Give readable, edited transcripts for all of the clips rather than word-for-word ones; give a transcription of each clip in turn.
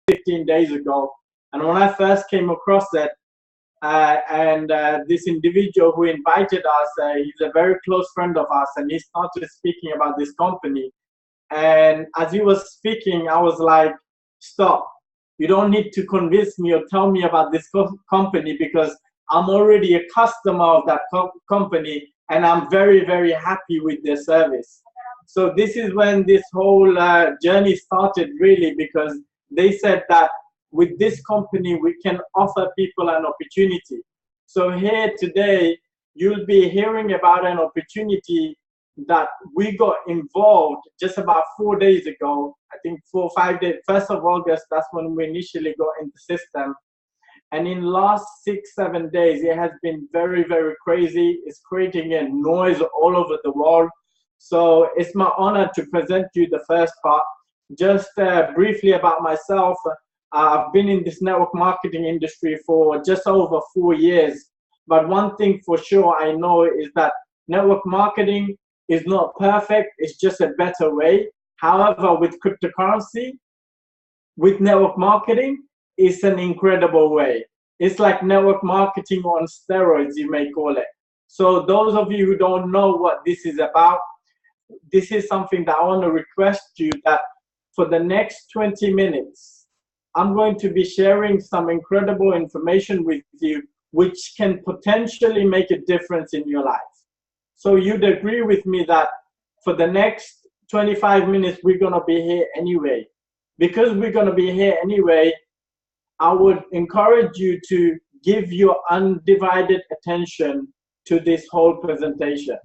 15 days ago. And when I first came across it, this individual who invited us, he's a very close friend of ours, and he started speaking about this company. And as he was speaking, I was like, stop. You don't need to convince me or tell me about this company, because I'm already a customer of that company, and I'm very, very happy with their service. So this is when this whole journey started, really, because they said that with this company, we can offer people an opportunity. So here today, you'll be hearing about an opportunity that we got involved just about 4 days ago. I think 4 or 5 days, 1st of August, that's when we initially got into the system. And in last 6, 7 days, it has been very, very crazy. It's creating a noise all over the world. So it's my honor to present you the first part. Just briefly about myself, I've been in this network marketing industry for just over 4 years. But one thing for sure I know is that network marketing is not perfect, it's just a better way. However, with cryptocurrency, with network marketing, it's an incredible way. It's like network marketing on steroids, you may call it. So those of you who don't know what this is about, this is something that I want to request you that for the next 20 minutes, I'm going to be sharing some incredible information with you, which can potentially make a difference in your life. So you'd agree with me that for the next 25 minutes, we're going to be here anyway. Because we're going to be here anyway, I would encourage you to give your undivided attention to this whole presentation,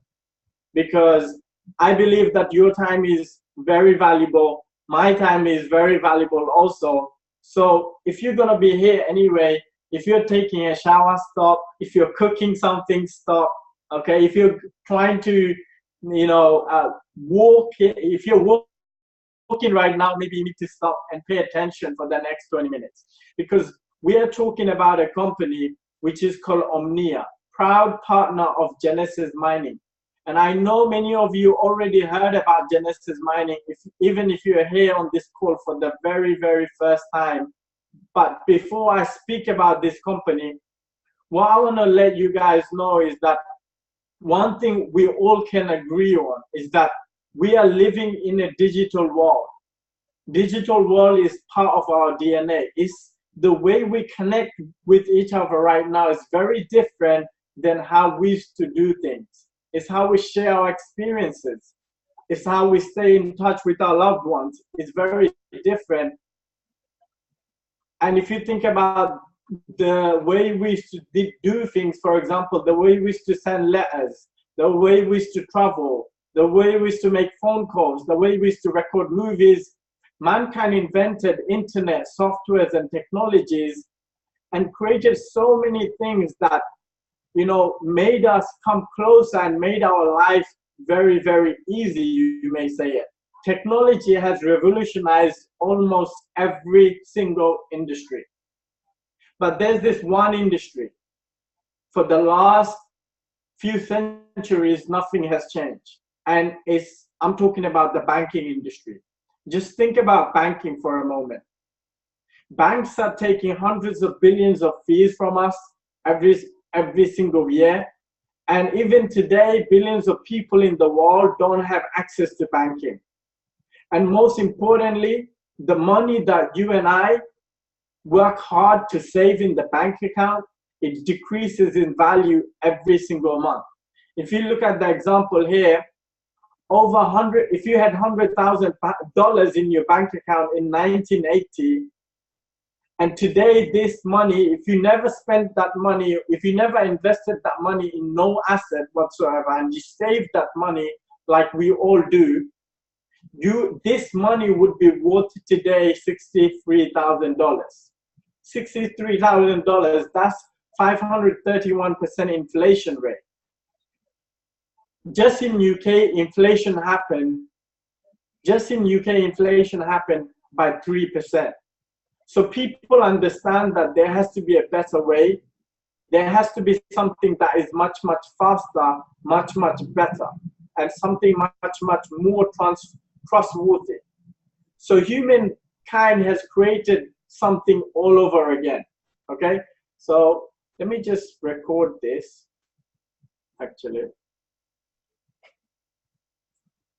because I believe that your time is very valuable. My time is very valuable also. So if you're going to be here anyway, if you're taking a shower, stop. If you're cooking something, stop. Okay, if you're trying to, walk, if you're walking right now, maybe you need to stop and pay attention for the next 20 minutes. Because we are talking about a company which is called Omnia, proud partner of Genesis Mining. And I know many of you already heard about Genesis Mining, even if you're here on this call for the very, very first time. But before I speak about this company, what I want to let you guys know is that one thing we all can agree on is that we are living in a digital world. Digital world is part of our DNA. It's the way we connect with each other right now is very different than how we used to do things. It's how we share our experiences. It's how we stay in touch with our loved ones. It's very different. And if you think about the way we used to do things, for example, the way we used to send letters, the way we used to travel, the way we used to make phone calls, the way we used to record movies, mankind invented internet, softwares, and technologies, and created so many things that, made us come closer and made our life very, very easy, you may say it. Technology has revolutionized almost every single industry. But there's this one industry. For the last few centuries, nothing has changed. And I'm talking about the banking industry. Just think about banking for a moment. Banks are taking hundreds of billions of fees from us every single year. And even today, billions of people in the world don't have access to banking. And most importantly, the money that you and I work hard to save in the bank account, it decreases in value every single month. If you look at the example here, if you had $100,000 in your bank account in 1980, and today this money, if you never spent that money, if you never invested that money in no asset whatsoever, and you saved that money like we all do, this money would be worth today $63,000. $63,000, that's 531% inflation rate. Just in UK, inflation happened by 3%. So people understand that there has to be a better way. There has to be something that is much, much faster, much, much better, and something much, much more trustworthy. So humankind has created something all over again. Okay, so let me just record this actually.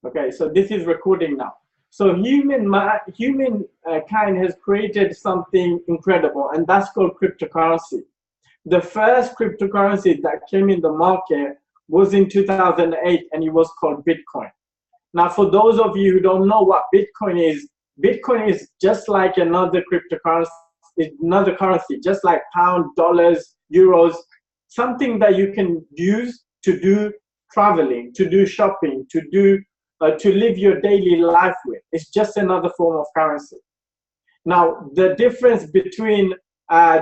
Okay, so this is recording now. So humankind has created something incredible, and that's called cryptocurrency. The first cryptocurrency that came in the market was in 2008, and it was called Bitcoin. Now, for those of you who don't know what Bitcoin is just like another cryptocurrency, another currency, just like pound, dollars, euros, something that you can use to do traveling, to do shopping, to do to live your daily life with. It's just another form of currency. Now, the difference between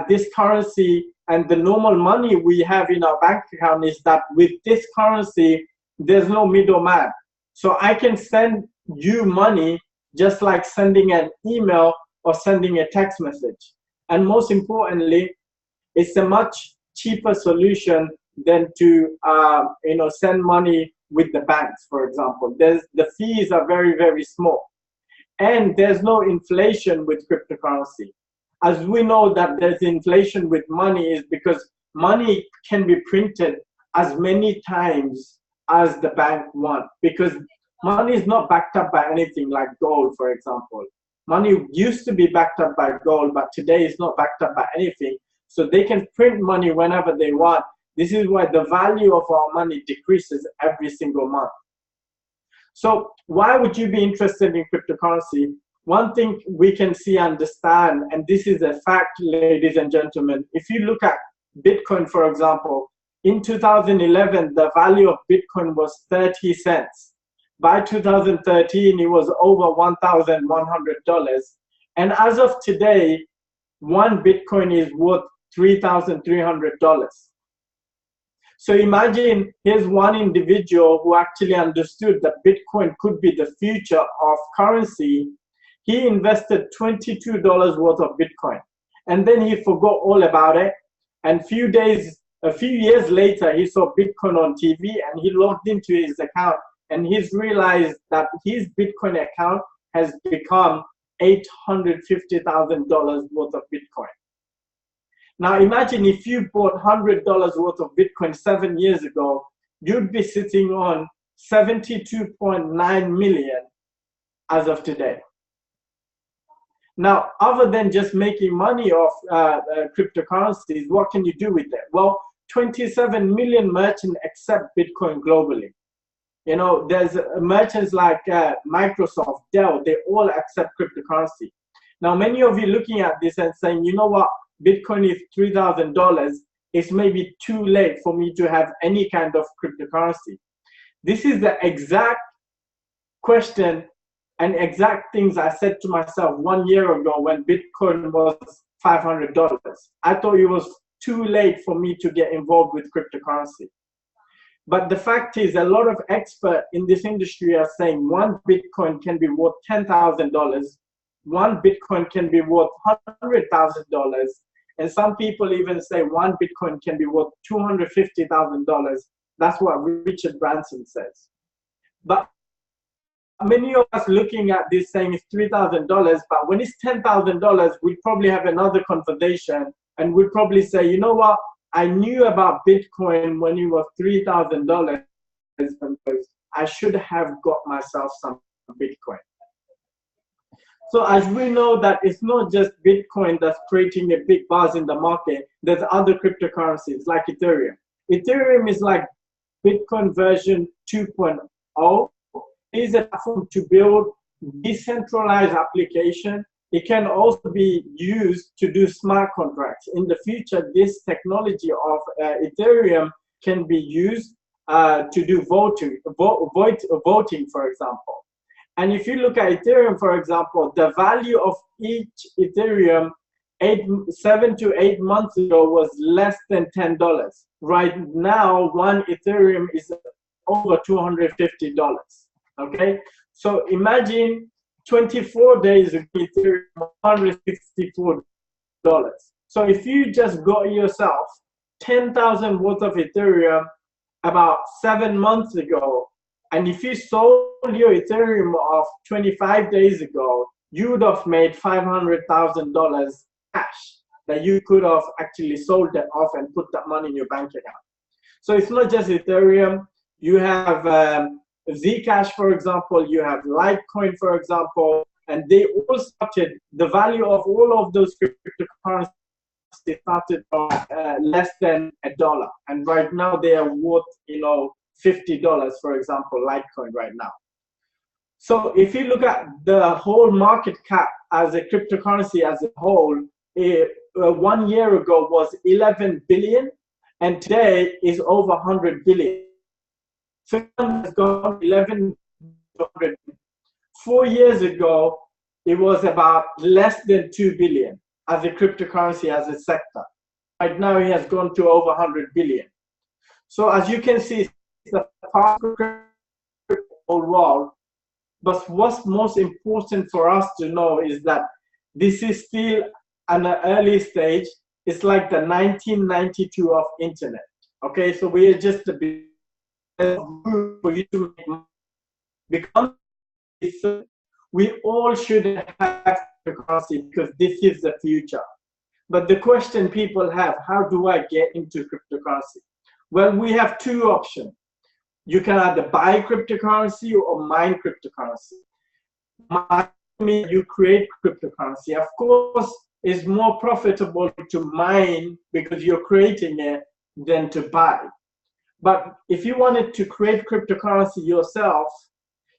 this currency and the normal money we have in our bank account is that with this currency, there's no middleman. So I can send you money just like sending an email or sending a text message. And most importantly, it's a much cheaper solution than to send money with the banks, for example. The fees are very, very small. And there's no inflation with cryptocurrency. As we know that there's inflation with money is because money can be printed as many times as the bank wants, because money is not backed up by anything like gold, for example. Money used to be backed up by gold, but today it's not backed up by anything. So they can print money whenever they want. This is why the value of our money decreases every single month. So why would you be interested in cryptocurrency? One thing we can see, understand, and this is a fact, ladies and gentlemen, if you look at Bitcoin, for example, in 2011, the value of Bitcoin was 30 cents. By 2013, it was over $1,100. And as of today, one Bitcoin is worth $3,300. So imagine here's one individual who actually understood that Bitcoin could be the future of currency. He invested $22 worth of Bitcoin, and then he forgot all about it. And a few years later, he saw Bitcoin on TV, and he logged into his account, and he's realized that his Bitcoin account has become $850,000 worth of Bitcoin. Now imagine if you bought $100 worth of Bitcoin 7 years ago, you'd be sitting on 72.9 million as of today. Now, other than just making money off cryptocurrencies, what can you do with it? Well, 27 million merchants accept Bitcoin globally. You know, there's merchants like Microsoft, Dell, they all accept cryptocurrency. Now, many of you looking at this and saying, you know what, Bitcoin is $3,000, it's maybe too late for me to have any kind of cryptocurrency. This is the exact question and exact things I said to myself 1 year ago when Bitcoin was $500. I thought it was too late for me to get involved with cryptocurrency. But the fact is, a lot of experts in this industry are saying one Bitcoin can be worth $10,000, one Bitcoin can be worth $100,000, and some people even say one Bitcoin can be worth $250,000. That's what Richard Branson says. But many of us looking at this saying it's $3,000, but when it's $10,000, we'd probably have another conversation, and we'd probably say, you know what, I knew about Bitcoin when it was $3,000, because I should have got myself some Bitcoin. So as we know that it's not just Bitcoin that's creating a big buzz in the market, there's other cryptocurrencies like Ethereum. Ethereum is like Bitcoin version 2.0. It is a platform to build decentralized application. It can also be used to do smart contracts. In the future, this technology of Ethereum can be used to do voting, for example. And if you look at Ethereum, for example, the value of each Ethereum 7 to 8 months ago was less than $10. Right now, one Ethereum is over $250. Okay, so imagine 24 days of Ethereum, $164. So if you just got yourself 10,000 worth of Ethereum about 7 months ago, and if you sold your Ethereum of 25 days ago, you would have made $500,000 cash that you could have actually sold it off and put that money in your bank account. So it's not just Ethereum. You have Zcash, for example. You have Litecoin, for example. And they all started, the value of all of those cryptocurrencies started from less than $1. And right now they are worth, $50, for example, Litecoin right now. So if you look at the whole market cap as a cryptocurrency as a whole, 1 year ago was 11 billion, and today is over 100 billion. So it has gone 11 to 100. 4 years ago, it was about less than 2 billion as a cryptocurrency, as a sector. Right now, it has gone to over 100 billion. So as you can see, it's the fastest world. But what's most important for us to know is that this is still an early stage. It's like the 1992 of internet. Okay, so we are just a bit for you to make money. Because we all should have cryptocurrency, because this is the future. But the question people have, how do I get into cryptocurrency? Well, we have two options. You can either buy cryptocurrency or mine cryptocurrency. Mine means you create cryptocurrency. Of course, it's more profitable to mine because you're creating it than to buy. But if you wanted to create cryptocurrency yourself,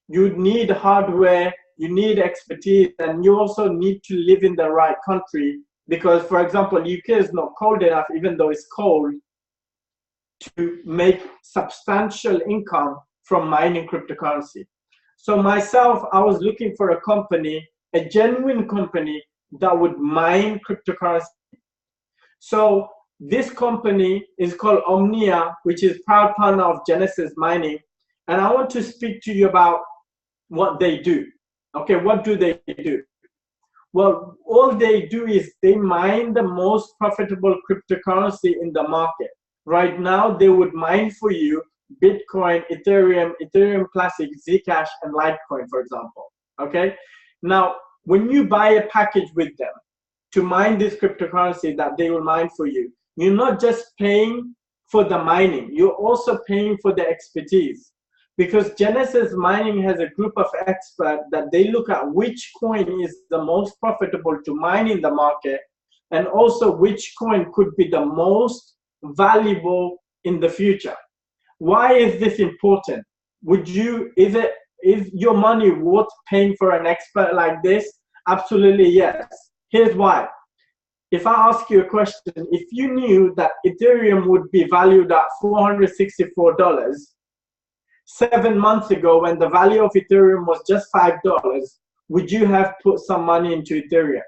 you need hardware, you need expertise, and you also need to live in the right country. Because, for example, UK is not cold enough, even though it's cold, to make substantial income from mining cryptocurrency. So myself, I was looking for a company, a genuine company that would mine cryptocurrency. So this company is called Omnia, which is proud partner of Genesis Mining. And I want to speak to you about what they do. Okay, what do they do? Well, all they do is they mine the most profitable cryptocurrency in the market. Right now, they would mine for you Bitcoin, Ethereum, Ethereum Classic, Zcash, and Litecoin, for example. Okay? Now, when you buy a package with them to mine this cryptocurrency that they will mine for you, you're not just paying for the mining, you're also paying for the expertise. Because Genesis Mining has a group of experts that they look at which coin is the most profitable to mine in the market, and also which coin could be the most valuable in the future. Why is this important? Is your money worth paying for an expert like this? Absolutely yes. Here's why. If I ask you a question, if you knew that Ethereum would be valued at $464 7 months ago, when the value of Ethereum was just $5, would you have put some money into Ethereum?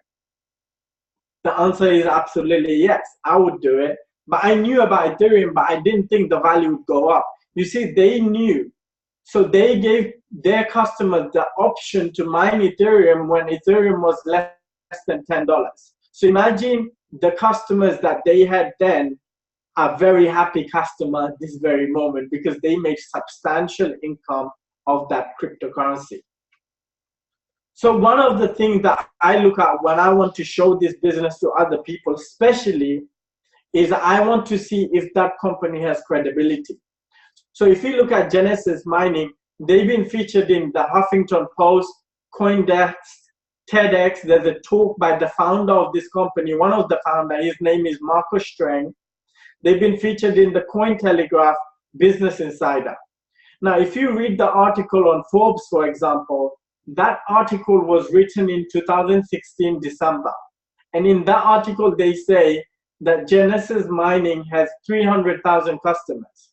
The answer is absolutely yes, I would do it. But I knew about Ethereum, but I didn't think the value would go up. You see, they knew. So they gave their customers the option to mine Ethereum when Ethereum was less than $10. So imagine the customers that they had then are very happy customer at this very moment, because they make substantial income of that cryptocurrency. So one of the things that I look at when I want to show this business to other people, especially, is I want to see if that company has credibility. So if you look at Genesis Mining, they've been featured in the Huffington Post, CoinDesk, TEDx. There's a talk by the founder of this company, one of the founders, his name is Marcus Strang. They've been featured in the Cointelegraph, Business Insider. Now, if you read the article on Forbes, for example, that article was written in 2016, December. And in that article, they say that Genesis Mining has 300,000 customers.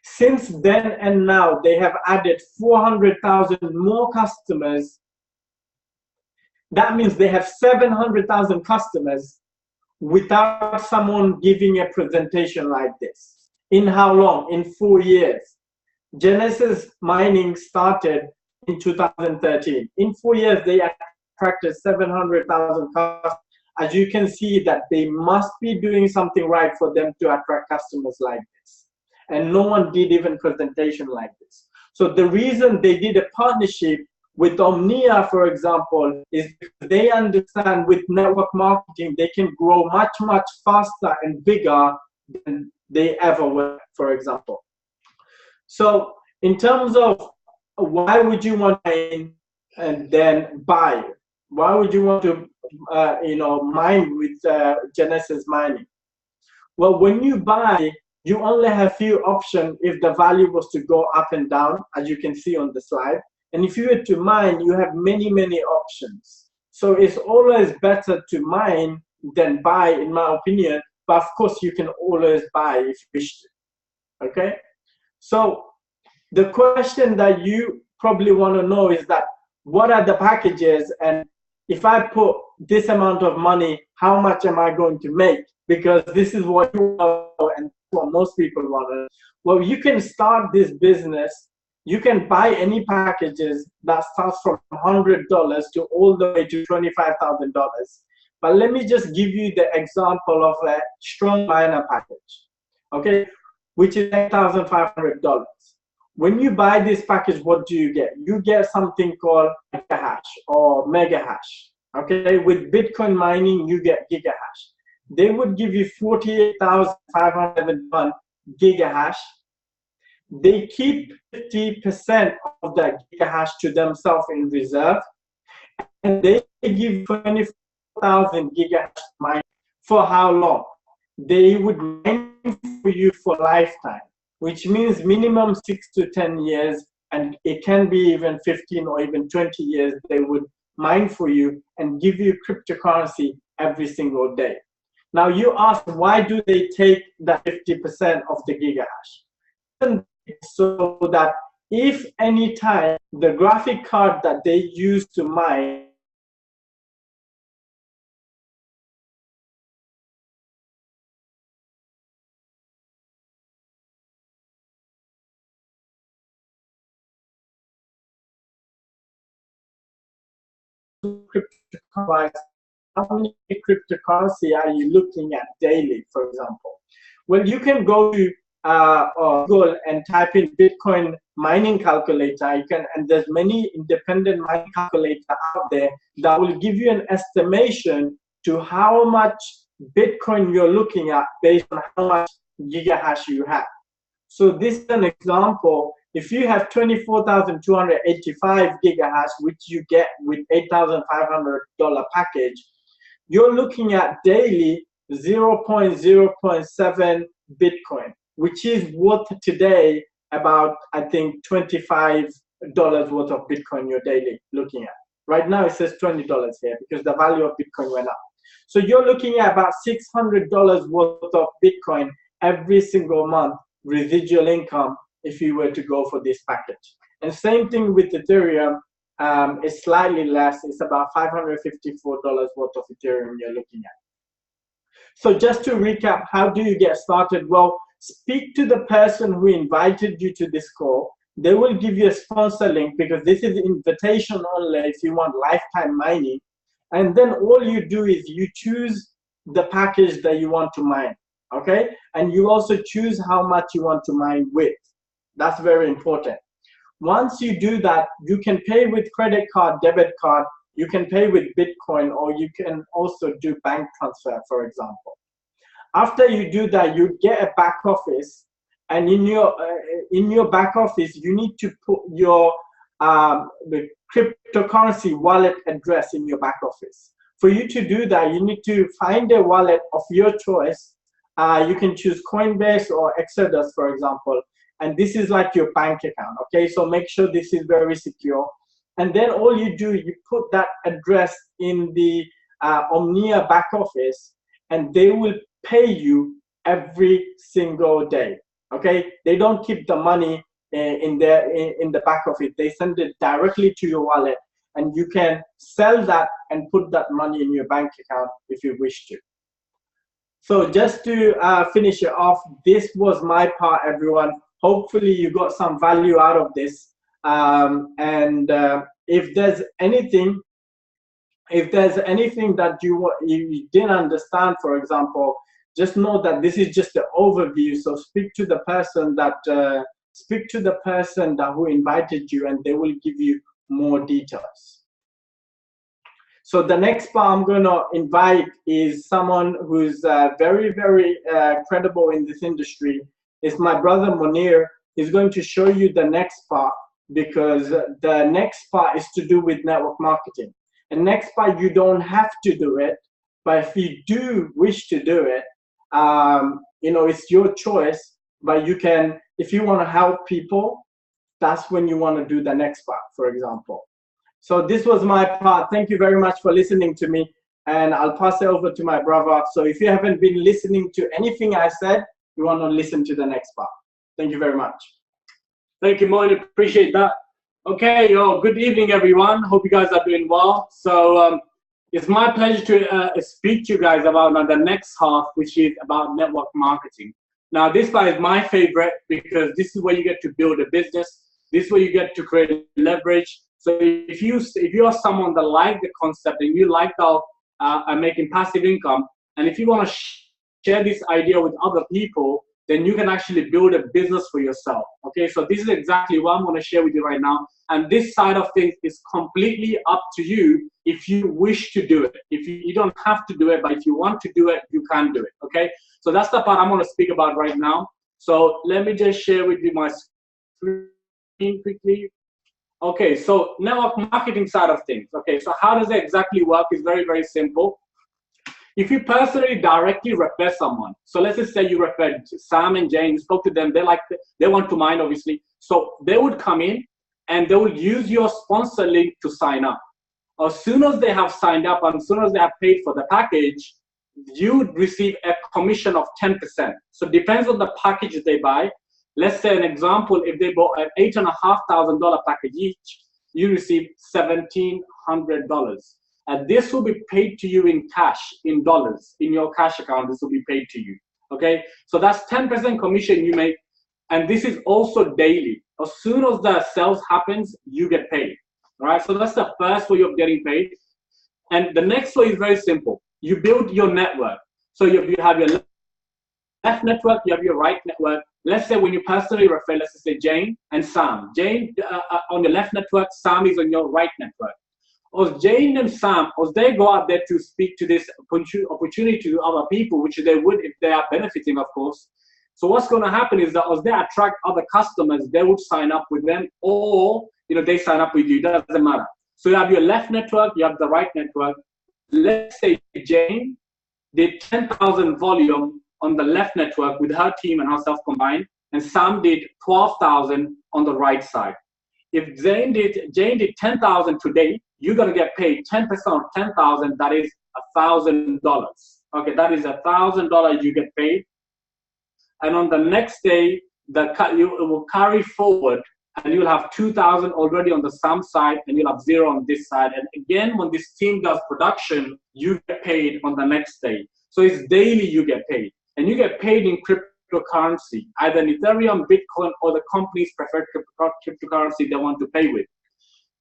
Since then and now, they have added 400,000 more customers. That means they have 700,000 customers without someone giving a presentation like this. In how long? In 4 years. Genesis Mining started in 2013. In 4 years, they attracted 700,000 customers. As you can see, that they must be doing something right for them to attract customers like this. And no one did even presentation like this. So the reason they did a partnership With Omnia, for example, is they understand with network marketing, they can grow much, much faster and bigger than they ever were, for example. So in terms of why would you want to and then buy? Why would you want to, mine with Genesis mining? Well, when you buy, you only have few options if the value was to go up and down, as you can see on the slide. And if you were to mine, you have many, many options. So it's always better to mine than buy, in my opinion. But of course, you can always buy if you wish to. Okay? So the question that you probably want to know is that what are the packages, and if I put this amount of money, how much am I going to make? Because this is what you want and what most people want. Well, you can start this business. You can buy any packages that starts from $100 to all the way to $25,000. But let me just give you the example of a strong miner package, okay, which is $8,500. When you buy this package, what do you get? You get something called gigahash or mega hash. Okay, with Bitcoin mining, you get gigahash. They would give you 48,501 gigahash. They keep 50% of that gigahash to themselves in reserve, and they give 24,000 gigahash mining. For how long? They would mine for you for lifetime, which means minimum 6 to 10 years, and it can be even 15 or even 20 years. They would mine for you and give you cryptocurrency every single day. Now you ask, why do they take that 50% of the gigahash? So that if any time the graphic card that they use to mine cryptocurrency, how many cryptocurrency are you looking at daily, for example? Well, you can go to Google and type in Bitcoin mining calculator. You can, and there's many independent mining calculators out there that will give you an estimation to how much Bitcoin you're looking at based on how much gigahash you have. So this is an example. If you have 24,285 gigahash, which you get with $8,500 package, you're looking at daily 0.0.7 Bitcoin, which is worth today about, I think, $25 worth of Bitcoin you're daily looking at. Right now it says $20 here because the value of Bitcoin went up. So you're looking at about $600 worth of Bitcoin every single month, residual income, if you were to go for this package. And same thing with Ethereum, it's slightly less. It's about $554 worth of Ethereum you're looking at. So just to recap, how do you get started? Well, speak to the person who invited you to this call. They will give you a sponsor link because this is invitation only if you want lifetime mining. And then all you do is you choose the package that you want to mine, okay? And you also choose how much you want to mine with. That's very important. Once you do that, you can pay with credit card, debit card, you can pay with Bitcoin, or you can also do bank transfer, for example. After you do that, you get a back office, and in your back office, you need to put your the cryptocurrency wallet address in your back office. For you to do that, you need to find a wallet of your choice. You can choose Coinbase or Exodus, for example. And this is like your bank account, okay? So make sure this is very secure. And then all you do, you put that address in the Omnia back office, and they will pay you every single day, okay? They don't keep the money in the back office. They send it directly to your wallet, and you can sell that and put that money in your bank account if you wish to. So just to finish it off, this was my part, everyone. Hopefully you got some value out of this. If there's anything that you didn't understand, for example, just know that this is just an overview. So speak to the person that who invited you, and they will give you more details. So the next part I'm going to invite is someone who's very, very credible in this industry. It's my brother Munir. He's going to show you the next part, because the next part is to do with network marketing. And next part, you don't have to do it, but if you do wish to do it, you know, it's your choice. But you can, if you want to help people, that's when you want to do the next part, for example. So this was my part. Thank you very much for listening to me, and I'll pass it over to my brother. So if you haven't been listening to anything I said, you want to listen to the next part. Thank you very much. Thank you, Moin. Appreciate that. Okay, good evening, everyone. Hope you guys are doing well. So it's my pleasure to speak to you guys about the next half, which is about network marketing. Now, this part is my favorite because this is where you get to build a business. This is where you get to create leverage. So if you're someone that like the concept and you like making passive income, and if you want to share this idea with other people, then you can actually build a business for yourself. Okay, so this is exactly what I'm going to share with you right now. And this side of things is completely up to you if you wish to do it. If you don't have to do it, but if you want to do it, you can do it. Okay, so that's the part I'm going to speak about right now. So let me just share with you my screen quickly. Okay, so network marketing side of things. Okay, so how does it exactly work? It's very, very simple. If you personally directly refer someone, so let's just say you referred Sam and Jane, spoke to them, they want to mine, obviously. So they would come in and they would use your sponsor link to sign up. As soon as they have signed up and as soon as they have paid for the package, you would receive a commission of 10%. So it depends on the package they buy. Let's say an example, if they bought an $8,500 package each, you receive $1,700. And this will be paid to you in cash, in dollars, in your cash account. This will be paid to you. Okay, so that's 10% commission you make, and this is also daily. As soon as the sales happens, you get paid. All right, so that's the first way of getting paid. And the next way is very simple. You build your network. So you have your left network, you have your right network. Let's say when you personally refer, let's say Jane and Sam. Jane on your left network, Sam is on your right network. As Jane and Sam, as they go out there to speak to this opportunity to other people, which they would if they are benefiting, of course. So what's going to happen is that as they attract other customers, they would sign up with them, or they sign up with you. It doesn't matter. So you have your left network, you have the right network. Let's say Jane did 10,000 volume on the left network with her team and herself combined, and Sam did 12,000 on the right side. If Jane did 10,000 today, you're gonna get paid 10% of 10,000. That is $1,000. Okay, that is $1,000 you get paid. And on the next day, it will carry forward, and you'll have 2,000 already on the Sam side, and you'll have 0 on this side. And again, when this team does production, you get paid on the next day. So it's daily you get paid, and you get paid in cryptocurrency, either in Ethereum, Bitcoin, or the company's preferred cryptocurrency they want to pay with.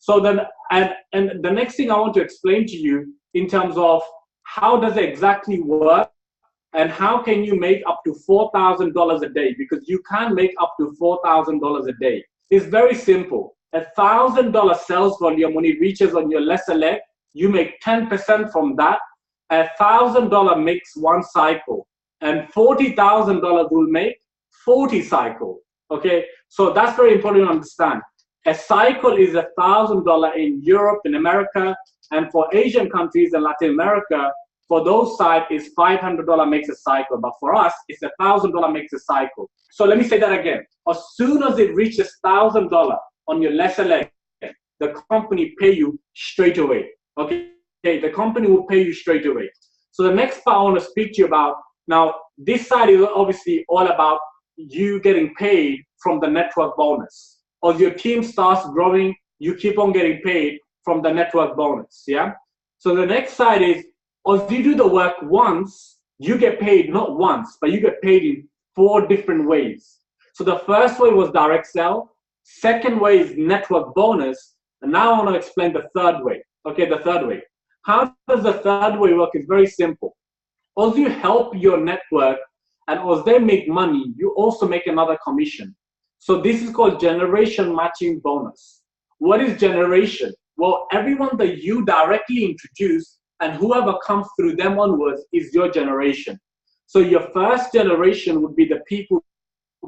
So then, and the next thing I want to explain to you in terms of how does it exactly work and how can you make up to $4,000 a day, because you can make up to $4,000 a day. It's very simple. $1,000 sales volume, when it reaches on your lesser leg, you make 10% from that. $1,000 makes one cycle, and $40,000 will make 40 cycles. Okay, so that's very important to understand. A cycle is $1,000 in Europe, in America, and for Asian countries and Latin America, for those sides, it's $500 makes a cycle. But for us, it's $1,000 makes a cycle. So let me say that again. As soon as it reaches $1,000 on your lesser leg, the company pay you straight away. Okay, the company will pay you straight away. So the next part I want to speak to you about, now this side is obviously all about you getting paid from the network bonus. As your team starts growing, you keep on getting paid from the network bonus, yeah? So the next side is, as you do the work once, you get paid not once, but you get paid in 4 different ways. So the first way was direct sell, second way is network bonus, and now I want to explain the third way. Okay, the third way. How does the third way work? It's very simple. As you help your network and as they make money, you also make another commission. So this is called generation matching bonus. What is generation? Well, everyone that you directly introduce and whoever comes through them onwards is your generation. So your first generation would be the people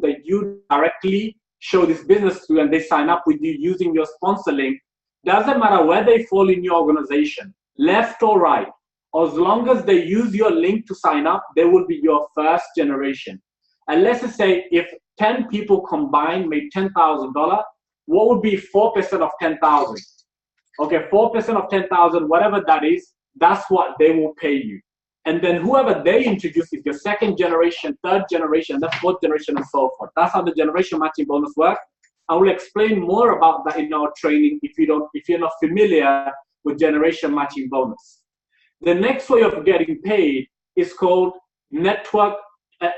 that you directly show this business to, and they sign up with you using your sponsor link. Doesn't matter where they fall in your organization, left or right, as long as they use your link to sign up, they will be your first generation. And let's just say if 10 people combined made $10,000, what would be 4% of 10,000? Okay, 4% of 10,000, whatever that is, that's what they will pay you. And then whoever they introduce is your second generation, third generation, the fourth generation, and so forth. That's how the generation matching bonus works. I will explain more about that in our training if you're not familiar with generation matching bonus. The next way of getting paid is called network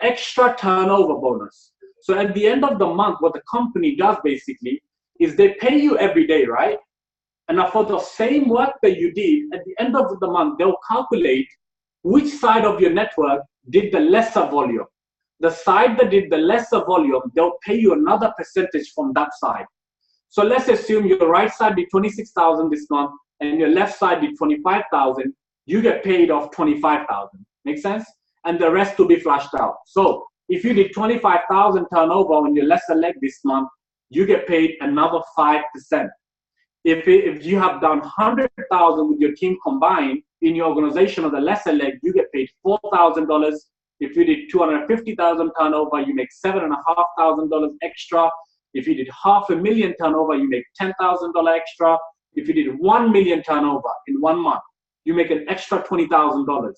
extra turnover bonus. So at the end of the month, what the company does basically is they pay you every day, right? And now for the same work that you did, at the end of the month, they'll calculate which side of your network did the lesser volume. The side that did the lesser volume, they'll pay you another percentage from that side. So let's assume your right side did 26,000 this month and your left side did 25,000. You get paid off 25,000. Make sense? And the rest will be flashed out. So if you did 25,000 turnover on your lesser leg this month, you get paid another 5%. If you have done 100,000 with your team combined in your organization on the lesser leg, you get paid $4,000. If you did 250,000 turnover, you make $7,500 extra. If you did $500,000 turnover, you make $10,000 extra. If you did 1 million turnover in 1 month, you make an extra $20,000.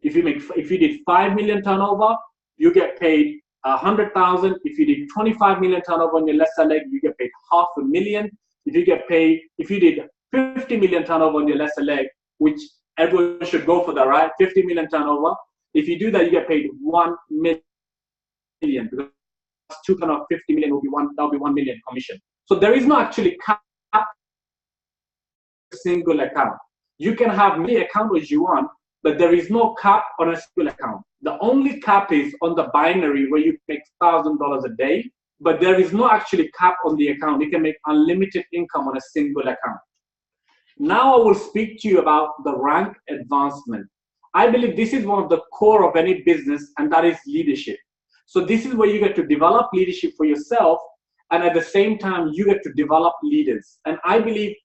If you did 5 million turnover, you get paid 100,000. If you did 25 million turnover on your lesser leg, you get paid $500,000. If you did 50 million turnover on your lesser leg, which everyone should go for that, right? 50 million turnover. If you do that, you get paid 1 million. Because 2 of 50 million will be that'll be 1 million commission. So there is no actually cap single account. You can have many accounts as you want, but there is no cap on a single account. The only cap is on the binary where you make $1,000 a day, but there is no actually cap on the account. You can make unlimited income on a single account. Now I will speak to you about the rank advancement. I believe this is one of the core of any business, and that is leadership. So this is where you get to develop leadership for yourself, and at the same time, you get to develop leaders. And I believe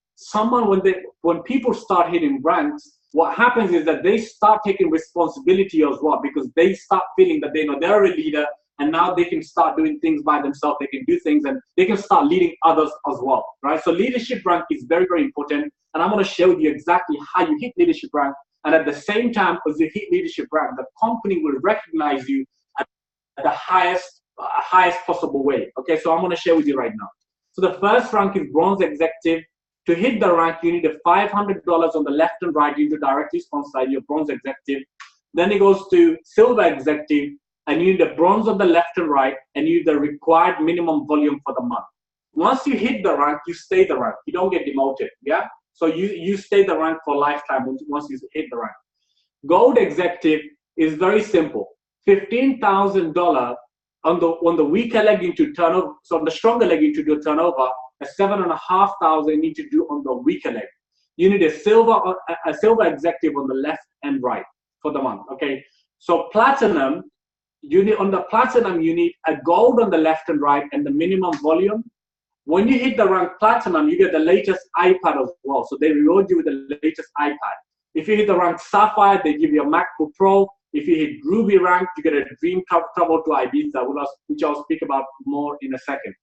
when people start hitting ranks, what happens is that they start taking responsibility as well, because they start feeling that they're a leader, and now they can start doing things by themselves. They can do things and they can start leading others as well, right? So leadership rank is very, very important. And I'm going to share with you exactly how you hit leadership rank. And at the same time, as you hit leadership rank, the company will recognize you at the highest possible way. Okay, so I'm going to share with you right now. So the first rank is bronze executive. To hit the rank, you need a $500 on the left and right. You need to directly sponsor your bronze executive. Then it goes to silver executive, and you need the bronze on the left and right, and you need the required minimum volume for the month. Once you hit the rank, you stay the rank. You don't get demoted, yeah? So you stay the rank for lifetime once you hit the rank. Gold executive is very simple. $15,000 on the weaker leg into turnover. So on the stronger leg into do turnover, a $7,500 you need to do on the weaker leg. You need a silver executive on the left and right for the month. Okay. So platinum, on the platinum you need a gold on the left and right and the minimum volume. When you hit the rank platinum, you get the latest iPad as well. So they reward you with the latest iPad. If you hit the rank sapphire, they give you a MacBook Pro. If you hit ruby rank, you get a dream travel to Ibiza, which I'll speak about more in a second.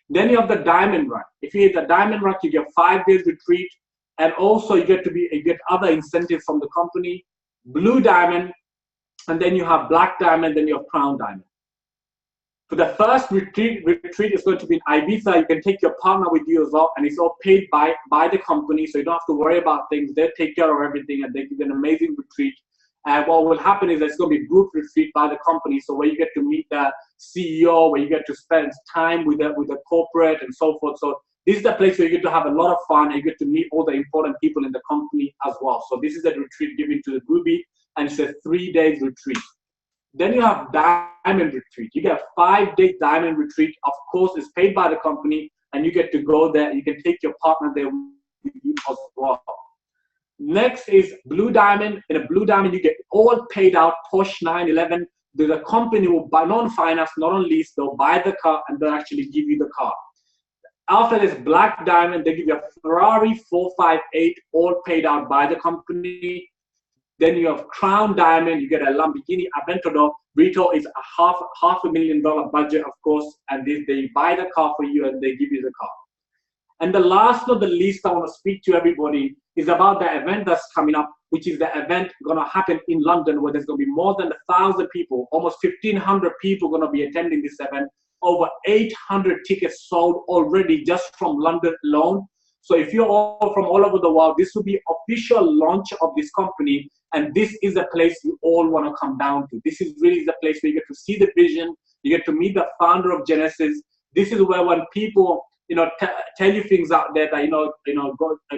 Then you have the diamond rank. If you hit the diamond rank, you get 5 days retreat, and also you get other incentives from the company. Blue diamond, and then you have black diamond, then you have crown diamond. For the first retreat is going to be in Ibiza. You can take your partner with you as well, and it's all paid by the company, so you don't have to worry about things. They take care of everything, and they give you an amazing retreat. And what will happen is it's going to be group retreat by the company, so where you get to meet the CEO, where you get to spend time with the corporate and so forth. So this is the place where you get to have a lot of fun, and you get to meet all the important people in the company as well. So this is the retreat given to the groupie, and it's a 3 days retreat. Then you have diamond retreat. You get a 5-day diamond retreat. Of course, it's paid by the company, and you get to go there. You can take your partner there with you as well. Next is Blue Diamond. In a Blue Diamond, you get all paid out, Porsche 911. The company will buy, non-finance, not on lease, they'll buy the car and they'll actually give you the car. After this Black Diamond, they give you a Ferrari 458, all paid out by the company. Then you have Crown Diamond, you get a Lamborghini Aventador. Retail is a half $500,000 budget, of course, and they buy the car for you and they give you the car. And the last but not the least, I want to speak to everybody is about the event that's coming up, which is the event going to happen in London, where there's going to be more than 1,000 people, almost 1,500 people going to be attending this event. Over 800 tickets sold already just from London alone. So if you're all from all over the world, this will be official launch of this company, and this is the place you all want to come down to. This is really the place where you get to see the vision, you get to meet the founder of Genesis. This is where when people tell you things out there that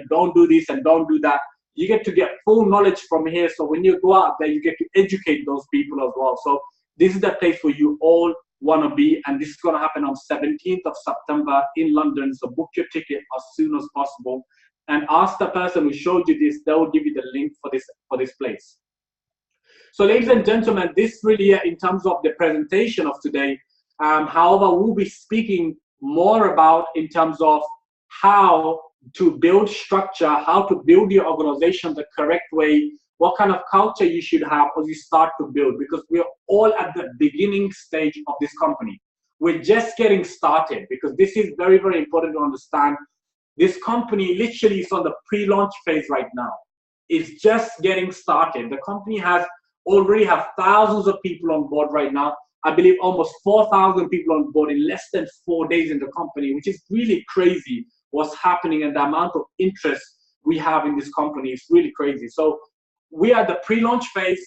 don't do this and don't do that, you get to get full knowledge from here. So when you go out there, you get to educate those people as well. So this is the place where you all want to be, and this is going to happen on 17th of September in London. So book your ticket as soon as possible and ask the person who showed you this. They will give you the link for this place. So ladies and gentlemen, this really in terms of the presentation of today. However, we'll be speaking more about in terms of how to build structure, how to build your organization the correct way, what kind of culture you should have as you start to build, because we're all at the beginning stage of this company. We're just getting started, because this is very, very important to understand. This company literally is on the pre-launch phase right now. It's just getting started. The company already have thousands of people on board right now. I believe almost 4,000 people on board in less than 4 days in the company, which is really crazy what's happening, and the amount of interest we have in this company is really crazy. So we are at the pre-launch phase.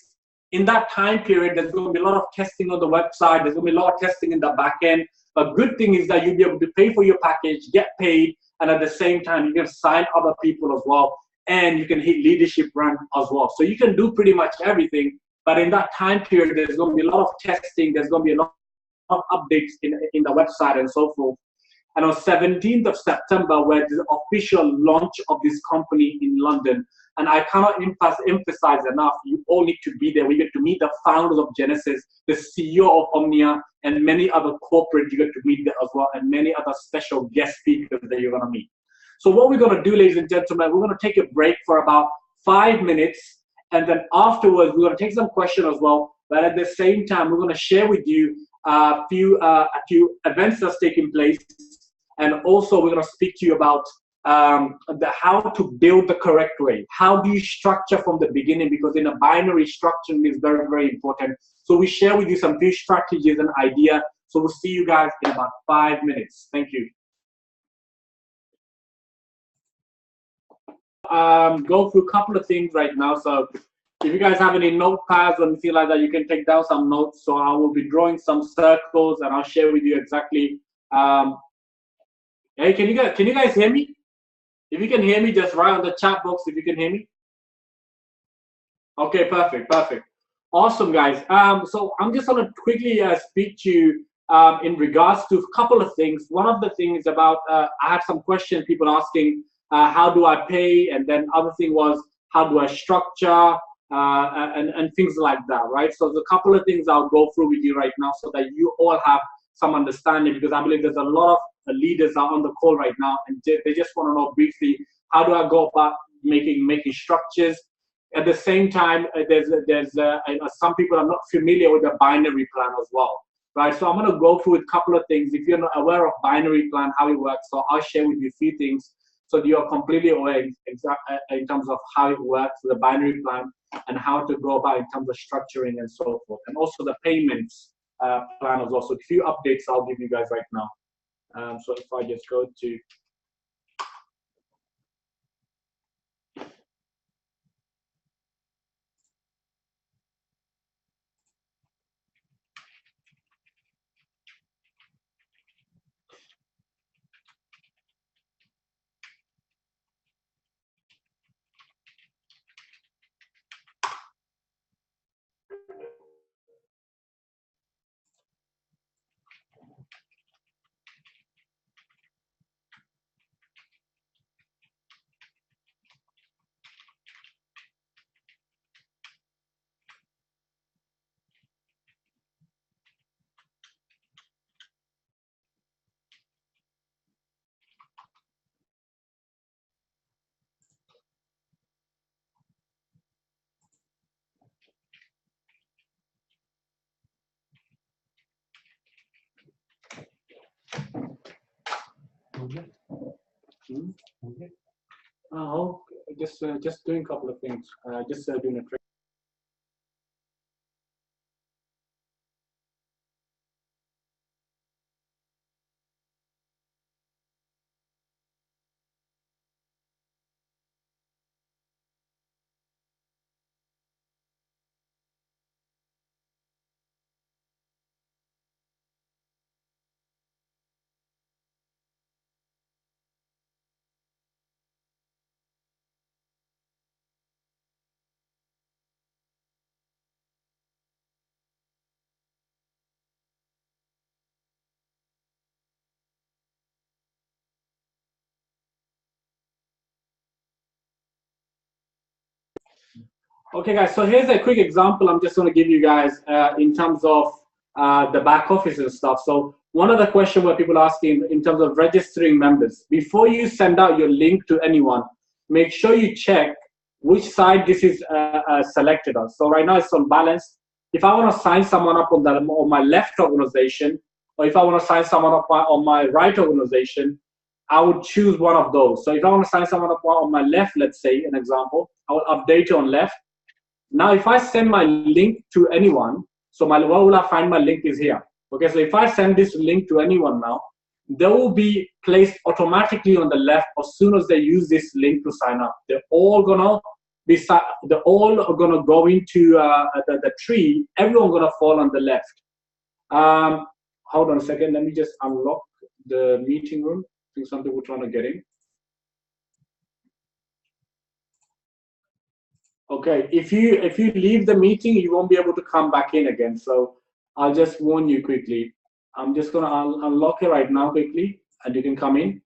In that time period, there's going to be a lot of testing on the website. There's going to be a lot of testing in the back end. A good thing is that you'll be able to pay for your package, get paid, and at the same time, you can sign other people as well, and you can hit leadership rank as well. So you can do pretty much everything. But in that time period, there's going to be a lot of testing. There's going to be a lot of updates in the website and so forth. And on 17th of September, where the official launch of this company in London, and I cannot emphasize enough, you all need to be there. We get to meet the founders of Genesis, the CEO of Omnia, and many other corporate you get to meet there as well, and many other special guest speakers that you're going to meet. So what we're going to do, ladies and gentlemen, we're going to take a break for about 5 minutes. And then afterwards, we're going to take some questions as well. But at the same time, we're going to share with you a few events that's taking place. And also, we're going to speak to you about how to build the correct way. How do you structure from the beginning? Because in a binary, structuring is very, very important. So we share with you some few strategies and ideas. So we'll see you guys in about 5 minutes. Thank you. Go through a couple of things right now. So if you guys have any notepads or anything like that, you can take down some notes. So I will be drawing some circles and I'll share with you exactly. Hey, can you guys hear me? If you can hear me, just write on the chat box if you can hear me. Okay, perfect. Awesome, guys. So I'm just going to quickly speak to you in regards to a couple of things. One of the things about, I had some questions, people asking, how do I pay? And then other thing was, how do I structure? And things like that, right? So there's a couple of things I'll go through with you right now so that you all have some understanding, because I believe there's a lot of leaders are on the call right now and they just want to know briefly, how do I go about making structures? At the same time, there's some people are not familiar with the binary plan as well, right? So I'm going to go through a couple of things. If you're not aware of binary plan, how it works, so I'll share with you a few things so that you're completely aware in terms of how it works, the binary plan, and how to go about in terms of structuring and so forth, and also the payments plan as well. So a few updates I'll give you guys right now. So if I just go to Oh, just doing a couple of things. Just doing a trick. Okay, guys, so here's a quick example I'm just going to give you guys in terms of the back office and stuff. So one of the questions where people ask in terms of registering members, before you send out your link to anyone, make sure you check which side this is selected on. So right now it's on balance. If I want to sign someone up on my left organization, or if I want to sign someone up on my right organization, I would choose one of those. So if I want to sign someone up on my left, let's say an example, I will update on left. Now, if I send my link to anyone, so where will I find my link is here. Okay, so if I send this link to anyone now, they will be placed automatically on the left as soon as they use this link to sign up. They're all gonna go into the tree. Everyone gonna fall on the left. Hold on a second. Let me just unlock the meeting room. I think some people trying to get in. Okay, if you leave the meeting, you won't be able to come back in again. So I'll just warn you quickly. I'm just gonna unlock it right now quickly, and you can come in.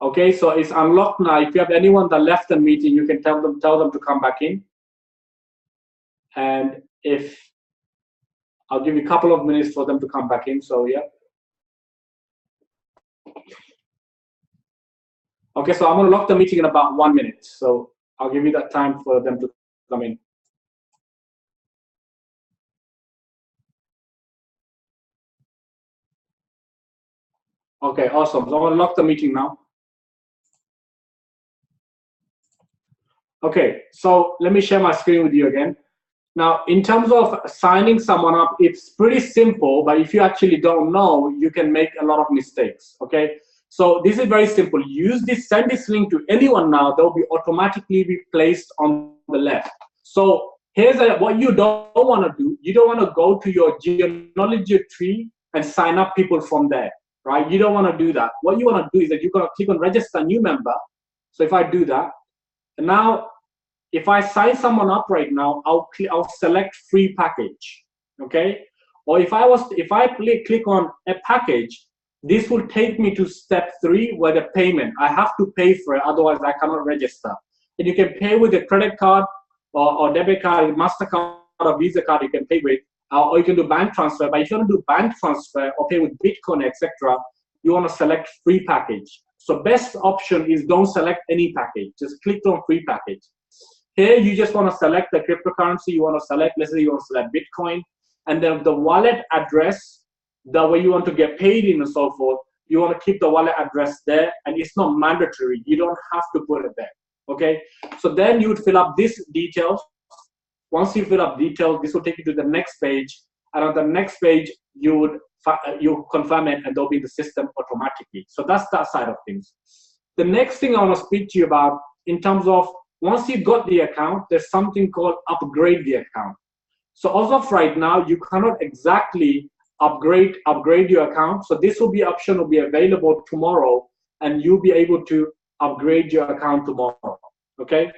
Okay, so it's unlocked now. If you have anyone that left the meeting, you can tell them to come back in. And if I'll give you a couple of minutes for them to come back in. So yeah. Okay, so I'm gonna lock the meeting in about 1 minute. So I'll give you that time for them to come in. Okay, awesome. So I'm gonna lock the meeting now. Okay, so let me share my screen with you again. Now, in terms of signing someone up, it's pretty simple, but if you actually don't know, you can make a lot of mistakes, okay? So this is very simple. Send this link to anyone now, they'll be automatically be placed on the left. So here's what you don't want to do. You don't want to go to your genealogy tree and sign up people from there, right? You don't want to do that. What you want to do is that you're going to click on register new member. So if I do that, and now if I sign someone up right now, I'll select free package, okay? Or if I click on a package, this will take me to step 3 where the payment, I have to pay for it, otherwise I cannot register. And you can pay with a credit card or debit card, MasterCard or Visa card you can pay with, or you can do bank transfer. But if you want to do bank transfer or pay with Bitcoin, etc., you want to select free package. So best option is don't select any package, just click on free package. Here you just want to select the cryptocurrency you want to select. Let's say you want to select Bitcoin, and then the wallet address, the way you want to get paid in and so forth, you want to keep the wallet address there, and it's not mandatory. You don't have to put it there, okay? So then you would fill up these details. Once you fill up details, this will take you to the next page, and on the next page, you confirm it, and they'll be in the system automatically. So that's that side of things. The next thing I want to speak to you about in terms of once you got the account, there's something called upgrade the account. So as of right now, you cannot exactly upgrade your account. So this option will be available tomorrow, and you'll be able to upgrade your account tomorrow, okay?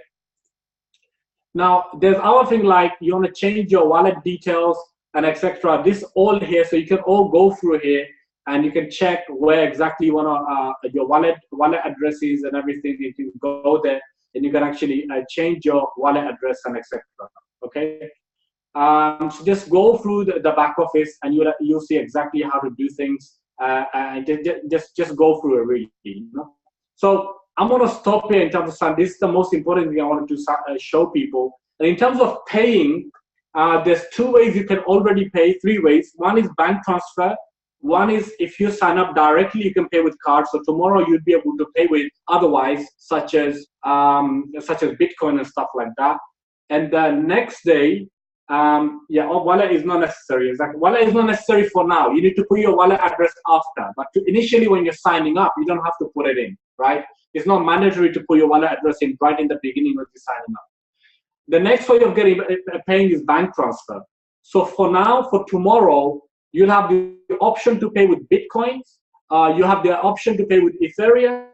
Now, there's other thing like you want to change your wallet details and etc. This all here, so you can all go through here and you can check where exactly you want to, your wallet addresses and everything. You can go there and you can actually change your wallet address and etc. Okay? So just go through the back office and you'll see exactly how to do things. And just go through it really. You know? So I'm going to stop here in terms of sign. This is the most important thing I wanted to show people. And in terms of paying, there's 2 ways you can already pay, 3 ways. One is bank transfer. One is if you sign up directly, you can pay with cards. So tomorrow you'd be able to pay with otherwise, such as Bitcoin and stuff like that. And the next day, wallet is not necessary. Exactly, wallet is not necessary for now. You need to put your wallet address after. But initially, when you're signing up, you don't have to put it in, right? It's not mandatory to put your wallet address in right in the beginning when you're signing up. The next way of paying is bank transfer. So for now, for tomorrow, you'll have the option to pay with Bitcoins. You have the option to pay with Ethereum.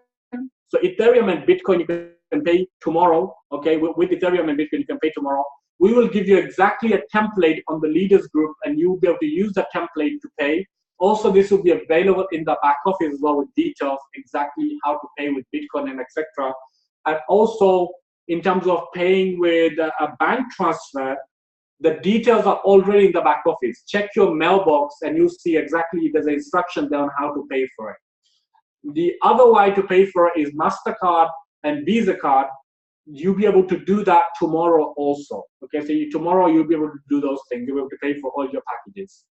So Ethereum and Bitcoin, you can pay tomorrow. Okay, with Ethereum and Bitcoin, you can pay tomorrow. We will give you exactly a template on the leaders group, and you'll be able to use the template to pay. Also, this will be available in the back office as well with details, exactly how to pay with Bitcoin and etc. And also, in terms of paying with a bank transfer, the details are already in the back office. Check your mailbox and you'll see exactly there's an instruction there on how to pay for it. The other way to pay for it is MasterCard and Visa card. You'll be able to do that tomorrow also. Okay, so tomorrow you'll be able to do those things. You'll be able to pay for all your packages.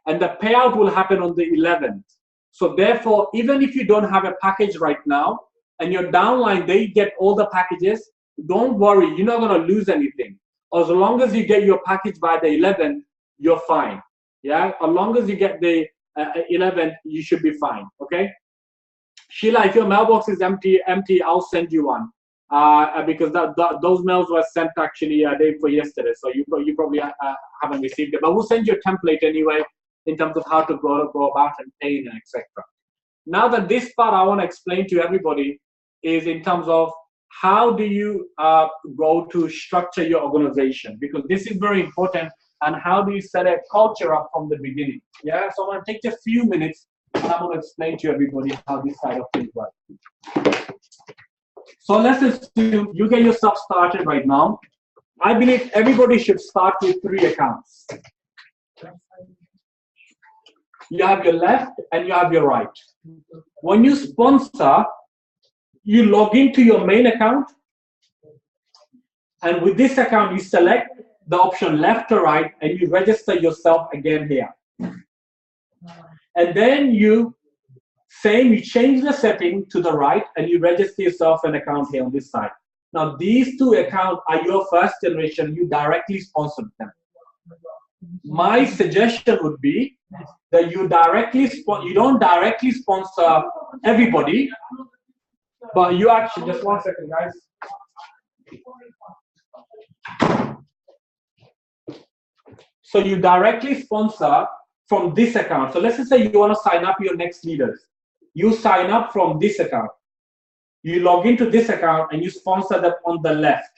And the payout will happen on the 11th. So therefore, even if you don't have a package right now and your downline, they get all the packages, don't worry, you're not gonna lose anything. As long as you get your package by the 11th, you're fine. Yeah, as long as you get the 11th, you should be fine. Okay, Sheila, if your mailbox is empty, I'll send you one because those mails were sent actually a day for yesterday, so you probably haven't received it. But we'll send you a template anyway in terms of how to go about and paying and etc. Now that this part I want to explain to everybody is in terms of how do you go to structure your organization, because this is very important, and how do you set a culture up from the beginning. Yeah, so I'm going to take a few minutes and I'm going to explain to everybody how this side of things works. So let's assume you get yourself started right now. I believe everybody should start with 3 accounts. You have your left and you have your right. When you sponsor, you log into your main account, and with this account, you select the option left or right, and you register yourself again here. And then you change the setting to the right, and you register yourself an account here on this side. Now, these 2 accounts are your first generation. You directly sponsored them. My suggestion would be that you don't directly sponsor everybody, but you actually, just one second, guys. So you directly sponsor from this account. So let's just say you want to sign up your next leaders. You sign up from this account. You log into this account and you sponsor them on the left.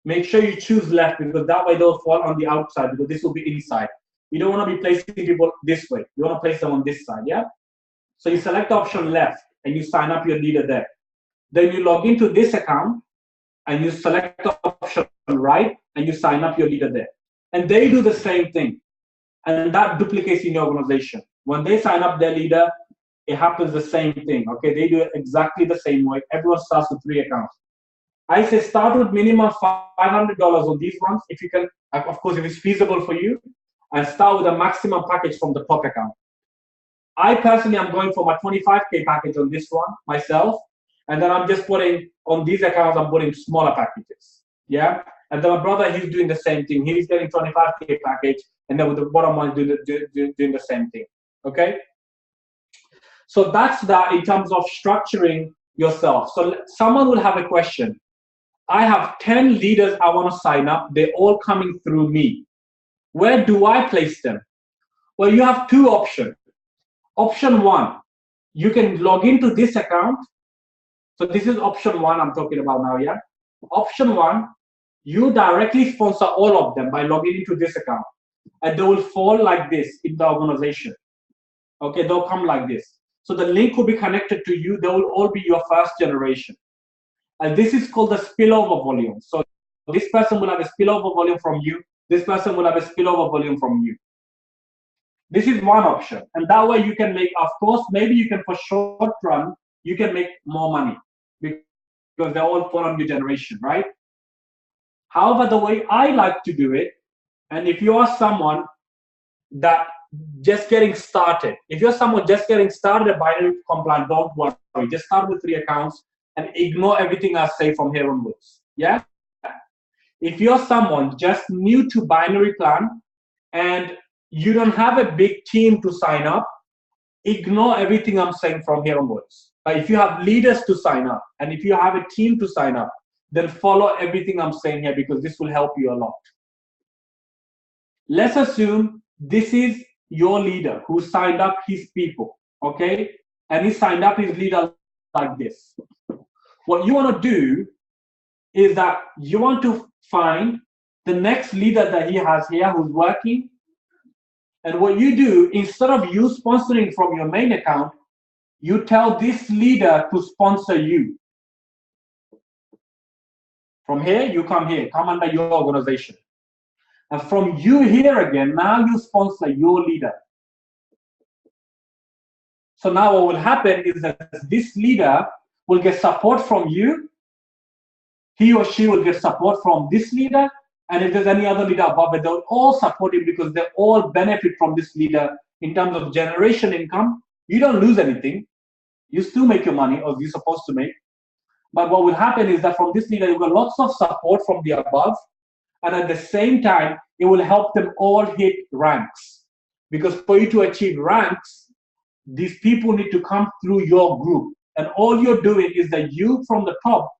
Make sure you choose left, because that way they'll fall on the outside, because this will be inside. You don't want to be placing people this way. You want to place them on this side, yeah? So you select the option left and you sign up your leader there. Then you log into this account and you select the option right and you sign up your leader there. And they do the same thing. And that duplicates in your organization. When they sign up their leader, it happens the same thing. Okay, they do it exactly the same way. Everyone starts with 3 accounts. I say start with minimum $500 on these ones, if you can, of course, if it's feasible for you, and start with a maximum package from the top account. I personally am going for my 25K package on this one myself, and then I'm just putting on these accounts, I'm putting smaller packages. Yeah, and then my brother, he's doing the same thing. He's getting 25K package, and then with the bottom one doing the same thing. Okay. So that's that in terms of structuring yourself. So someone will have a question. I have 10 leaders I want to sign up. They're all coming through me. Where do I place them? Well, you have 2 options. Option 1, you can log into this account. So this is option 1 I'm talking about now, yeah? Option 1, you directly sponsor all of them by logging into this account. And they will fall like this in the organization. Okay, they'll come like this. So the link will be connected to you. They will all be your first generation. And this is called the spillover volume. So this person will have a spillover volume from you. This person will have a spillover volume from you. This is one option. And that way you can make, of course, maybe you can, for short run, you can make more money because they're all fall on your generation, right? However, the way I like to do it, and if you are someone that just getting started, if you're someone just getting started at binary compliant, don't worry. Just start with 3 accounts and ignore everything I say from here onwards. Yeah. If you're someone just new to binary plan and you don't have a big team to sign up, ignore everything I'm saying from here onwards. But if you have leaders to sign up and if you have a team to sign up, then follow everything I'm saying here, because this will help you a lot. Let's assume this is your leader who signed up his people, okay? And he signed up his leader like this. What you want to do is that you want to find the next leader that he has here who's working. And what you do, instead of you sponsoring from your main account, you tell this leader to sponsor you. From here, you come here, come under your organization. And from you here again, now you sponsor your leader. So now what will happen is that this leader will get support from you. He or she will get support from this leader. And if there's any other leader above it, they'll all support him because they all benefit from this leader in terms of generation income. You don't lose anything. You still make your money, or you're supposed to make. But what will happen is that from this leader, you get lots of support from the above. And at the same time, it will help them all hit ranks. Because for you to achieve ranks, these people need to come through your group. And all you're doing is that you from the top,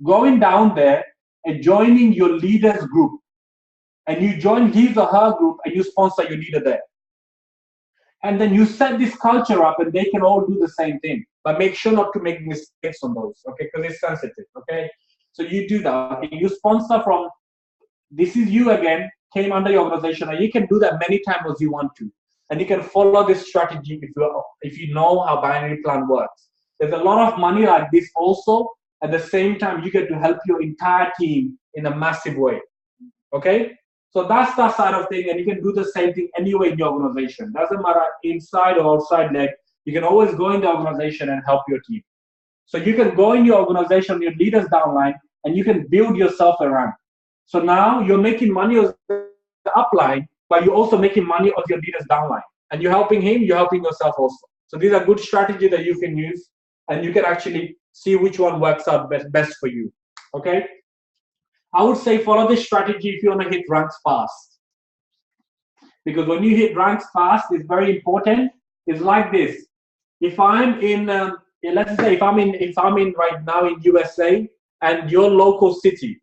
going down there and joining your leader's group. And you join his or her group and you sponsor your leader there. And then you set this culture up and they can all do the same thing. But make sure not to make mistakes on those, okay? Because it's sensitive, okay? So you do that. Okay? You sponsor from, this is you again, came under your organization, and you can do that many times as you want to. And you can follow this strategy if you know how binary plan works. There's a lot of money like this also. At the same time, you get to help your entire team in a massive way, okay? So that's that side of thing, and you can do the same thing anywhere in your organization. Doesn't matter inside or outside leg. You can always go in the organization and help your team. So you can go in your organization, your leaders downline, and you can build yourself a rank. So now you're making money of the upline, but you're also making money of your leaders downline. And you're helping him, you're helping yourself also. So these are good strategies that you can use, and you can actually see which one works out best for you, okay? I would say follow this strategy if you want to hit ranks fast. Because when you hit ranks fast, it's very important. It's like this. If I'm in, let's say if I'm in right now in USA and your local city,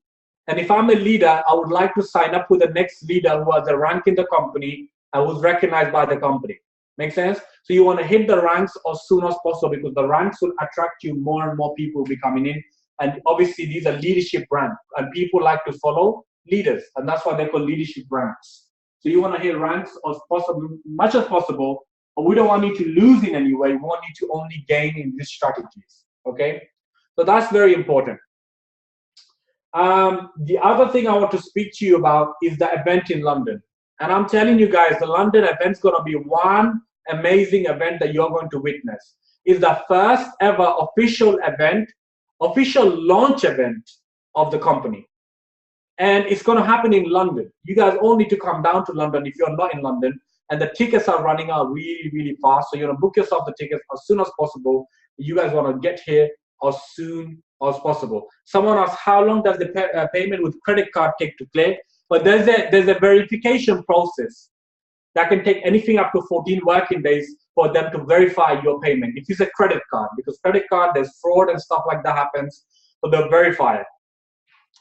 and if I'm a leader, I would like to sign up with the next leader who has a rank in the company and who's recognized by the company. Make sense? So you want to hit the ranks as soon as possible, because the ranks will attract you more and more people will be coming in. And obviously these are leadership ranks, and people like to follow leaders, and that's why they're called leadership ranks. So you want to hit ranks as possible, much as possible, but we don't want you to lose in any way. We want you to only gain in these strategies, okay? So that's very important. The other thing I want to speak to you about is the event in London. And I'm telling you guys, the London event's going to be one amazing event that you're going to witness. It's the first ever official event, official launch event of the company. And it's going to happen in London. You guys all need to come down to London if you're not in London. And the tickets are running out really, really fast. So you're going to book yourself the tickets as soon as possible. You guys want to get here as soon as possible. Someone asked, how long does the payment with credit card take to clear? But there's a verification process that can take anything up to 14 working days for them to verify your payment. If it's a credit card, because credit card, there's fraud and stuff like that happens, so they'll verify it.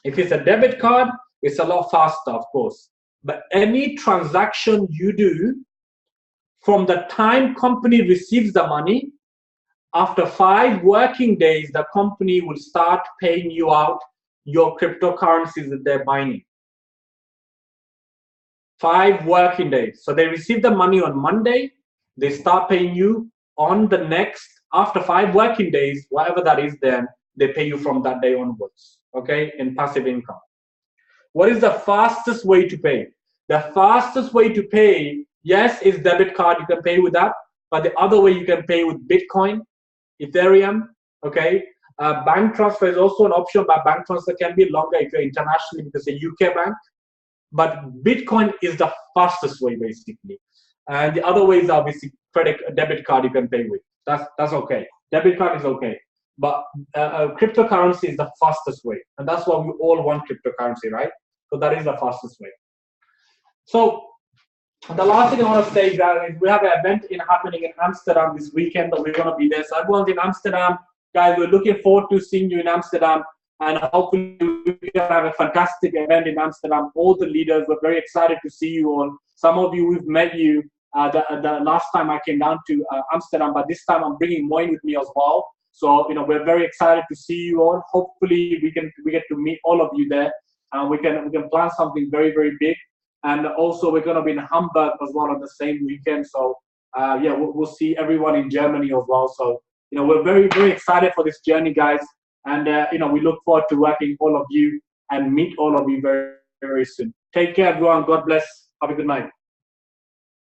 If it's a debit card, it's a lot faster, of course. But any transaction you do, from the time company receives the money, after 5 working days, the company will start paying you out your cryptocurrencies that they're buying. 5 working days. So they receive the money on Monday, they start paying you on the next, after 5 working days, whatever that is, then they pay you from that day onwards, okay, in passive income. What is the fastest way to pay? The fastest way to pay, yes, is debit card, you can pay with that, but the other way you can pay with Bitcoin, Ethereum, okay? Bank transfer is also an option, but bank transfer can be longer if you're internationally because it's a UK bank. But Bitcoin is the fastest way, basically. And the other way is obviously credit, debit card you can pay with. That's okay. Debit card is okay. But cryptocurrency is the fastest way. And that's why we all want cryptocurrency, right? So that is the fastest way. So the last thing I want to say, guys, is we have an event happening in Amsterdam this weekend that we're going to be there. So everyone's in Amsterdam. Guys, we're looking forward to seeing you in Amsterdam. And hopefully we can have a fantastic event in Amsterdam. All the leaders, we're very excited to see you all. Some of you, we've met you the last time I came down to Amsterdam, but this time I'm bringing Moin with me as well. So, you know, we're very excited to see you all. Hopefully we get to meet all of you there, and we can plan something very, very big. And also we're going to be in Hamburg as well on the same weekend. So yeah, we'll see everyone in Germany as well. So, you know, we're very, very excited for this journey, guys. And, you know, we look forward to working all of you and meet all of you very, very soon. Take care, everyone. God bless. Have a good night.